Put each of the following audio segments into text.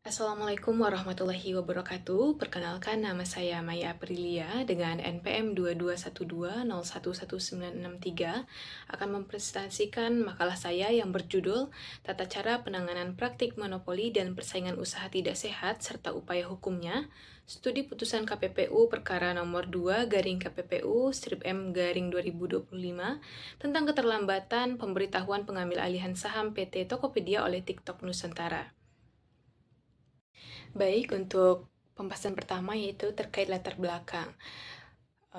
Assalamualaikum warahmatullahi wabarakatuh. Perkenalkan nama saya Maya Aprilia dengan NPM 2212011963 akan mempresentasikan makalah saya yang berjudul Tata Cara Penanganan Praktik Monopoli dan Persaingan Usaha Tidak Sehat serta Upaya Hukumnya. Studi putusan KPPU perkara nomor 2 garing KPPU strip M garing 2025 tentang keterlambatan pemberitahuan pengambil alihan saham PT Tokopedia oleh TikTok Nusantara. Baik, untuk pembahasan pertama yaitu terkait latar belakang.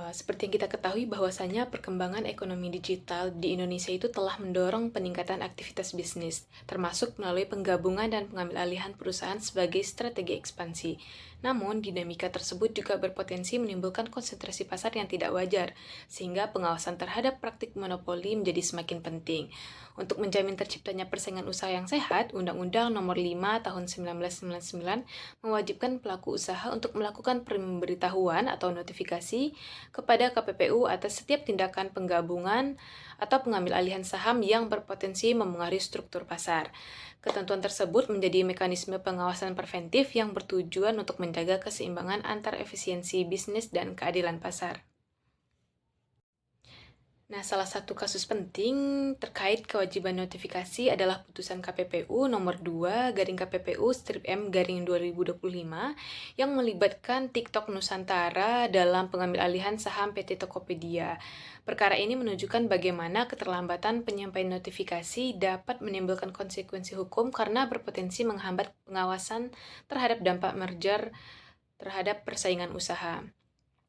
Seperti yang kita ketahui bahwasanya perkembangan ekonomi digital di Indonesia itu telah mendorong peningkatan aktivitas bisnis, termasuk melalui penggabungan dan pengambil alihan perusahaan sebagai strategi ekspansi. Namun, dinamika tersebut juga berpotensi menimbulkan konsentrasi pasar yang tidak wajar, sehingga pengawasan terhadap praktik monopoli menjadi semakin penting. Untuk menjamin terciptanya persaingan usaha yang sehat, Undang-Undang Nomor 5 Tahun 1999 mewajibkan pelaku usaha untuk melakukan pemberitahuan atau notifikasi kepada KPPU atas setiap tindakan penggabungan atau pengambil alihan saham yang berpotensi memengaruhi struktur pasar. Ketentuan tersebut menjadi mekanisme pengawasan preventif yang bertujuan untuk menjaga keseimbangan antar efisiensi bisnis dan keadilan pasar. Nah, salah satu kasus penting terkait kewajiban notifikasi adalah putusan KPPU nomor 2 garing KPPU strip M garing 2025 yang melibatkan TikTok Nusantara dalam pengambil alihan saham PT Tokopedia. Perkara ini menunjukkan bagaimana keterlambatan penyampaian notifikasi dapat menimbulkan konsekuensi hukum karena berpotensi menghambat pengawasan terhadap dampak merger terhadap persaingan usaha.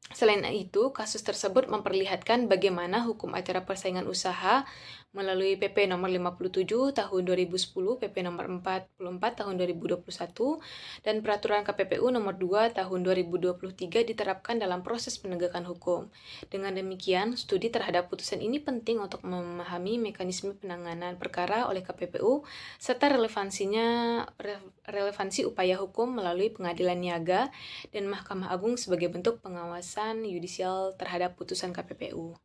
Selain itu, kasus tersebut memperlihatkan bagaimana hukum acara persaingan usaha melalui PP nomor 57 tahun 2010, PP nomor 44 tahun 2021, dan peraturan KPPU nomor 2 tahun 2023 diterapkan dalam proses penegakan hukum. Dengan demikian, studi terhadap putusan ini penting untuk memahami mekanisme penanganan perkara oleh KPPU serta relevansi upaya hukum melalui pengadilan niaga dan Mahkamah Agung sebagai bentuk pengawasan yudisial terhadap putusan KPPU.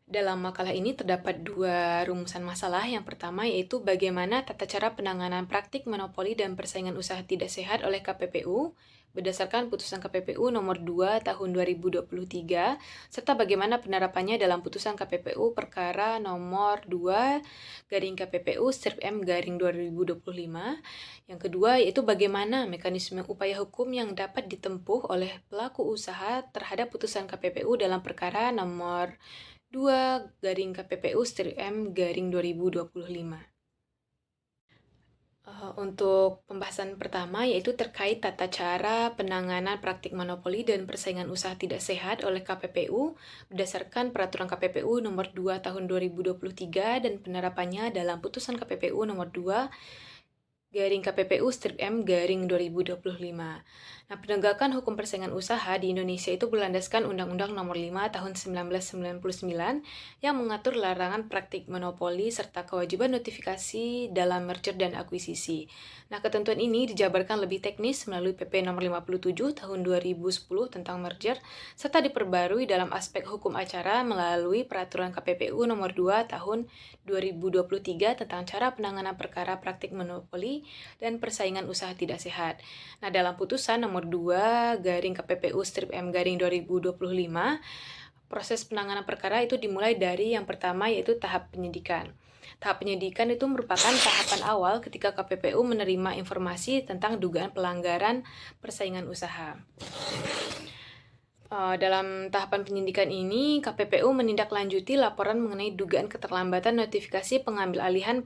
Dalam makalah ini terdapat dua rumusan masalah. Yang pertama yaitu bagaimana tata cara penanganan praktik monopoli dan persaingan usaha tidak sehat oleh KPPU berdasarkan putusan KPPU nomor 2 tahun 2023 serta bagaimana penerapannya dalam putusan KPPU perkara nomor 2 garing KPPU strip M garing 2025. Yang kedua yaitu bagaimana mekanisme upaya hukum yang dapat ditempuh oleh pelaku usaha terhadap putusan KPPU dalam perkara nomor 2 garing KPPU strip M garing 2025. Untuk pembahasan pertama yaitu terkait tata cara penanganan praktik monopoli dan persaingan usaha tidak sehat oleh KPPU berdasarkan peraturan KPPU nomor 2 tahun 2023 dan penerapannya dalam putusan KPPU nomor 2 garing KPPU strip M garing 2025. Nah, penegakan hukum persaingan usaha di Indonesia itu berlandaskan Undang-Undang Nomor 5 Tahun 1999 yang mengatur larangan praktik monopoli serta kewajiban notifikasi dalam merger dan akuisisi. Nah, ketentuan ini dijabarkan lebih teknis melalui PP Nomor 57 Tahun 2010 tentang merger serta diperbarui dalam aspek hukum acara melalui Peraturan KPPU Nomor 2 Tahun 2023 tentang cara penanganan perkara praktik monopoli dan persaingan usaha tidak sehat. Nah, dalam putusan nomor 2 garing KPPU strip M garing 2025, proses penanganan perkara itu dimulai dari yang pertama yaitu tahap penyidikan. Tahap penyidikan itu merupakan tahapan awal ketika KPPU menerima informasi tentang dugaan pelanggaran persaingan usaha. Dalam tahapan penyidikan ini, KPPU menindaklanjuti laporan mengenai dugaan keterlambatan notifikasi pengambil alihan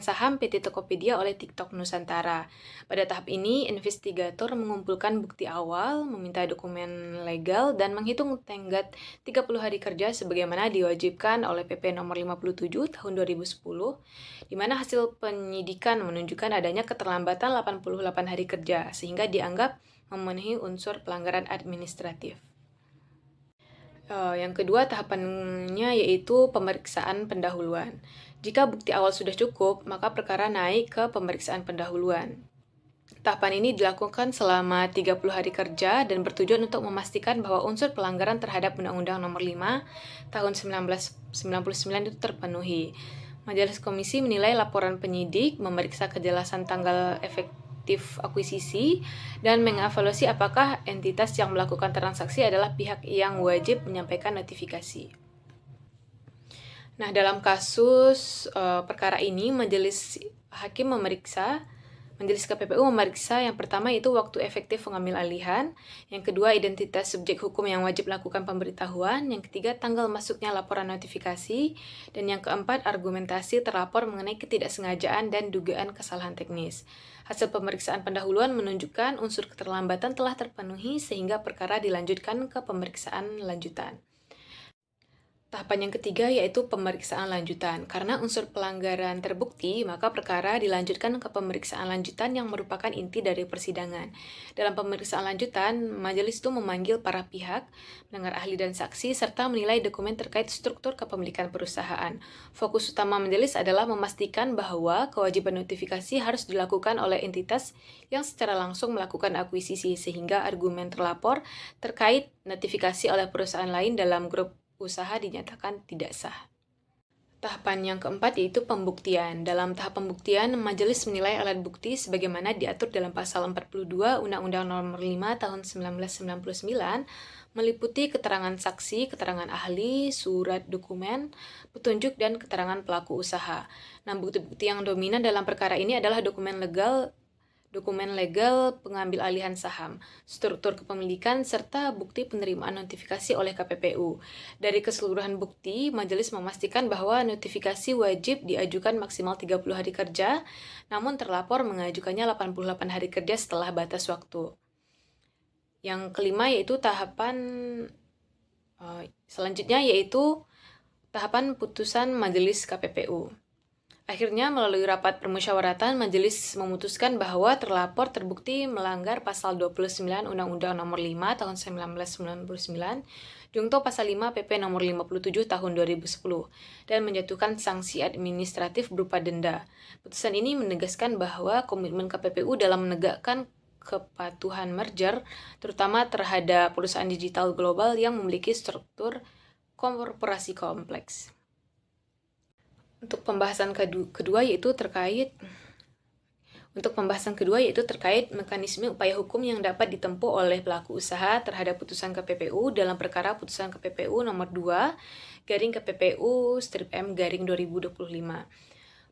saham PT Tokopedia oleh TikTok Nusantara. Pada tahap ini, investigator mengumpulkan bukti awal, meminta dokumen legal, dan menghitung tenggat 30 hari kerja sebagaimana diwajibkan oleh PP Nomor 57 Tahun 2010, di mana hasil penyidikan menunjukkan adanya keterlambatan 88 hari kerja, sehingga dianggap memenuhi unsur pelanggaran administratif. Yang kedua tahapannya yaitu pemeriksaan pendahuluan. Jika bukti awal sudah cukup, maka perkara naik ke pemeriksaan pendahuluan. Tahapan ini dilakukan selama 30 hari kerja dan bertujuan untuk memastikan bahwa unsur pelanggaran terhadap Undang-Undang Nomor 5 Tahun 1999 itu terpenuhi. Majelis Komisi menilai laporan penyidik, memeriksa kejelasan tanggal efektif akuisisi, dan mengevaluasi apakah entitas yang melakukan transaksi adalah pihak yang wajib menyampaikan notifikasi. Nah, dalam kasus perkara ini, Majelis KPPU memeriksa yang pertama yaitu waktu efektif pengambil alihan, yang kedua identitas subjek hukum yang wajib melakukan pemberitahuan, yang ketiga tanggal masuknya laporan notifikasi, dan yang keempat argumentasi terlapor mengenai ketidaksengajaan dan dugaan kesalahan teknis. Hasil pemeriksaan pendahuluan menunjukkan unsur keterlambatan telah terpenuhi sehingga perkara dilanjutkan ke pemeriksaan lanjutan. Tahapan yang ketiga yaitu pemeriksaan lanjutan. Karena unsur pelanggaran terbukti, maka perkara dilanjutkan ke pemeriksaan lanjutan yang merupakan inti dari persidangan. Dalam pemeriksaan lanjutan, majelis itu memanggil para pihak, mendengar ahli dan saksi, serta menilai dokumen terkait struktur kepemilikan perusahaan. Fokus utama majelis adalah memastikan bahwa kewajiban notifikasi harus dilakukan oleh entitas yang secara langsung melakukan akuisisi, sehingga argumen terlapor terkait notifikasi oleh perusahaan lain dalam grup usaha dinyatakan tidak sah. Tahapan yang keempat yaitu pembuktian. Dalam tahap pembuktian, majelis menilai alat bukti sebagaimana diatur dalam pasal 42 Undang-Undang Nomor 5 Tahun 1999, meliputi keterangan saksi, keterangan ahli, surat dokumen, petunjuk, dan keterangan pelaku usaha. Nah, bukti-bukti yang dominan dalam perkara ini adalah dokumen legal pengambil alihan saham, struktur kepemilikan, serta bukti penerimaan notifikasi oleh KPPU. Dari keseluruhan bukti, majelis memastikan bahwa notifikasi wajib diajukan maksimal 30 hari kerja, namun terlapor mengajukannya 88 hari kerja setelah batas waktu. Yang kelima yaitu selanjutnya yaitu tahapan putusan majelis KPPU. Akhirnya, melalui rapat permusyawaratan, majelis memutuskan bahwa terlapor terbukti melanggar pasal 29 Undang-Undang Nomor 5 Tahun 1999, junto pasal 5 PP Nomor 57 Tahun 2010, dan menjatuhkan sanksi administratif berupa denda. Putusan ini menegaskan bahwa komitmen KPPU dalam menegakkan kepatuhan merger, terutama terhadap perusahaan digital global yang memiliki struktur korporasi kompleks. Untuk pembahasan kedua yaitu terkait mekanisme upaya hukum yang dapat ditempuh oleh pelaku usaha terhadap putusan KPPU dalam perkara putusan KPPU nomor 2/KPPU/M/2025.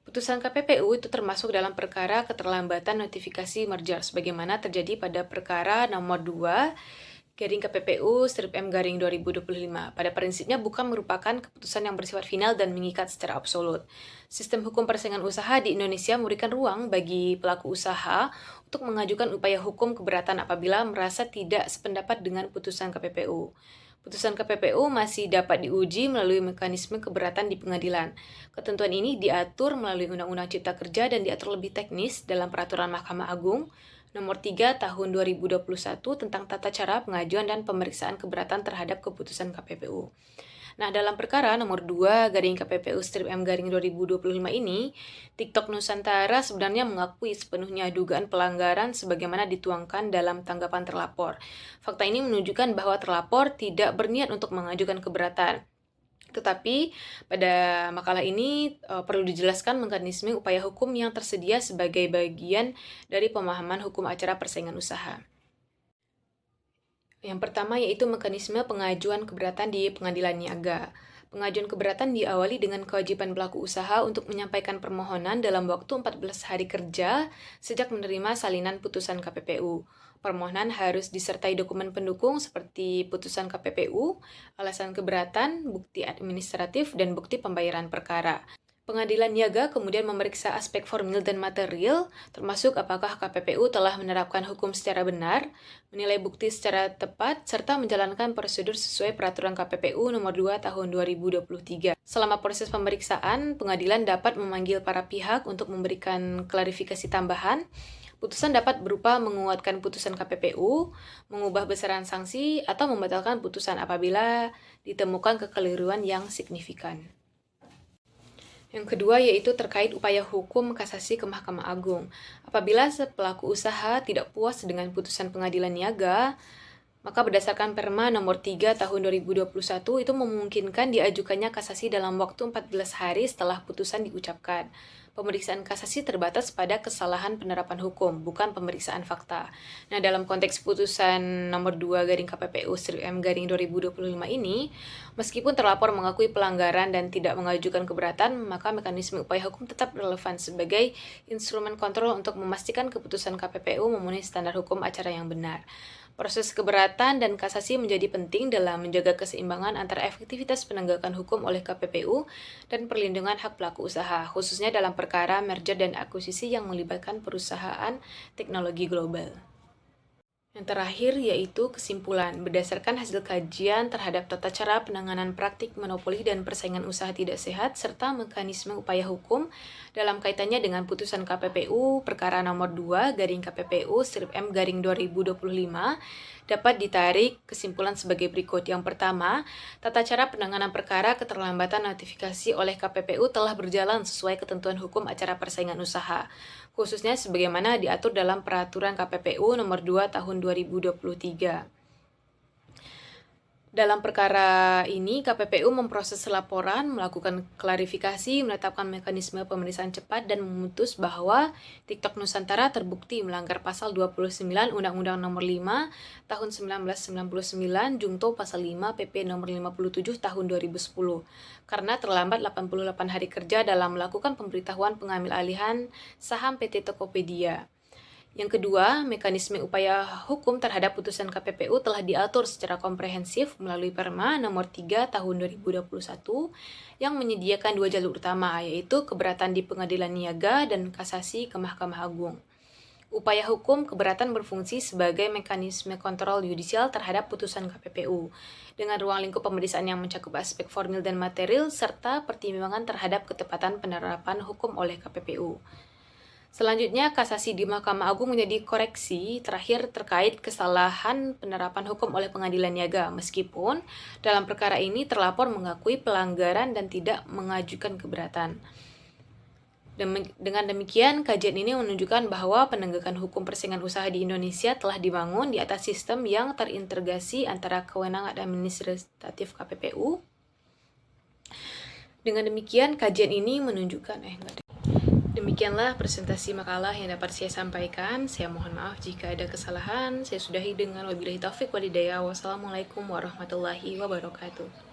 Putusan KPPU itu termasuk dalam perkara keterlambatan notifikasi merger sebagaimana terjadi pada perkara nomor 2/KPPU/M/2025. Pada prinsipnya bukan merupakan keputusan yang bersifat final dan mengikat secara absolut. Sistem hukum persaingan usaha di Indonesia memberikan ruang bagi pelaku usaha untuk mengajukan upaya hukum keberatan apabila merasa tidak sependapat dengan putusan KPPU. Putusan KPPU masih dapat diuji melalui mekanisme keberatan di pengadilan. Ketentuan ini diatur melalui Undang-Undang Cipta Kerja dan diatur lebih teknis dalam Peraturan Mahkamah Agung Nomor 3 Tahun 2021 tentang tata cara pengajuan dan pemeriksaan keberatan terhadap keputusan KPPU. Nah, dalam perkara nomor 2/KPPU/M/2025 ini, TikTok Nusantara sebenarnya mengakui sepenuhnya dugaan pelanggaran sebagaimana dituangkan dalam tanggapan terlapor. Fakta ini menunjukkan bahwa terlapor tidak berniat untuk mengajukan keberatan. Tetapi pada makalah ini perlu dijelaskan mekanisme upaya hukum yang tersedia sebagai bagian dari pemahaman hukum acara persaingan usaha. Yang pertama yaitu mekanisme pengajuan keberatan di pengadilan niaga. Pengajuan keberatan diawali dengan kewajiban pelaku usaha untuk menyampaikan permohonan dalam waktu 14 hari kerja sejak menerima salinan putusan KPPU. Permohonan harus disertai dokumen pendukung seperti putusan KPPU, alasan keberatan, bukti administratif, dan bukti pembayaran perkara. Pengadilan niaga kemudian memeriksa aspek formil dan material, termasuk apakah KPPU telah menerapkan hukum secara benar, menilai bukti secara tepat, serta menjalankan prosedur sesuai Peraturan KPPU Nomor 2 Tahun 2023. Selama proses pemeriksaan, pengadilan dapat memanggil para pihak untuk memberikan klarifikasi tambahan. Putusan dapat berupa menguatkan putusan KPPU, mengubah besaran sanksi, atau membatalkan putusan apabila ditemukan kekeliruan yang signifikan. Yang kedua yaitu terkait upaya hukum kasasi ke Mahkamah Agung. Apabila pelaku usaha tidak puas dengan putusan pengadilan niaga, Maka berdasarkan Perma nomor 3 tahun 2021 itu memungkinkan diajukannya kasasi dalam waktu 14 hari setelah putusan diucapkan. Pemeriksaan kasasi terbatas pada kesalahan penerapan hukum, bukan pemeriksaan fakta. Nah, dalam konteks putusan nomor 2 garing KPPU M garing 2025 ini, meskipun terlapor mengakui pelanggaran dan tidak mengajukan keberatan, maka mekanisme upaya hukum tetap relevan sebagai instrumen kontrol untuk memastikan keputusan KPPU memenuhi standar hukum acara yang benar. Proses keberatan dan kasasi menjadi penting dalam menjaga keseimbangan antara efektivitas penegakan hukum oleh KPPU dan perlindungan hak pelaku usaha, khususnya dalam perkara merger dan akuisisi yang melibatkan perusahaan teknologi global. Yang terakhir yaitu kesimpulan. Berdasarkan hasil kajian terhadap tata cara penanganan praktik monopoli dan persaingan usaha tidak sehat serta mekanisme upaya hukum dalam kaitannya dengan putusan KPPU perkara nomor 2 garing KPPU M garing 2025 dapat ditarik kesimpulan sebagai berikut. Yang pertama, tata cara penanganan perkara keterlambatan notifikasi oleh KPPU telah berjalan sesuai ketentuan hukum acara persaingan usaha, khususnya sebagaimana diatur dalam Peraturan KPPU Nomor 2 Tahun 2023. Dalam perkara ini, KPPU memproses laporan, melakukan klarifikasi, menetapkan mekanisme pemeriksaan cepat, dan memutus bahwa TikTok Nusantara terbukti melanggar pasal 29 Undang-Undang Nomor 5 Tahun 1999 Jungto Pasal 5 PP Nomor 57 Tahun 2010 karena terlambat 88 hari kerja dalam melakukan pemberitahuan pengambil alihan saham PT Tokopedia. Yang kedua, mekanisme upaya hukum terhadap putusan KPPU telah diatur secara komprehensif melalui Perma nomor 3 tahun 2021 yang menyediakan dua jalur utama, yaitu keberatan di Pengadilan Niaga dan kasasi ke Mahkamah Agung. Upaya hukum keberatan berfungsi sebagai mekanisme kontrol yudisial terhadap putusan KPPU, dengan ruang lingkup pemeriksaan yang mencakup aspek formil dan material, serta pertimbangan terhadap ketepatan penerapan hukum oleh KPPU. Selanjutnya, kasasi di Mahkamah Agung menjadi koreksi terakhir terkait kesalahan penerapan hukum oleh Pengadilan Niaga, meskipun dalam perkara ini terlapor mengakui pelanggaran dan tidak mengajukan keberatan. Dengan demikian, kajian ini menunjukkan bahwa penegakan hukum persaingan usaha di Indonesia telah dibangun di atas sistem yang terintegrasi antara kewenangan administratif KPPU. Dengan demikian, kajian ini menunjukkan Demikianlah presentasi makalah yang dapat saya sampaikan. Saya mohon maaf jika ada kesalahan. Saya sudahi dengan wabillahi taufik walhidayah. Wassalamualaikum warahmatullahi wabarakatuh.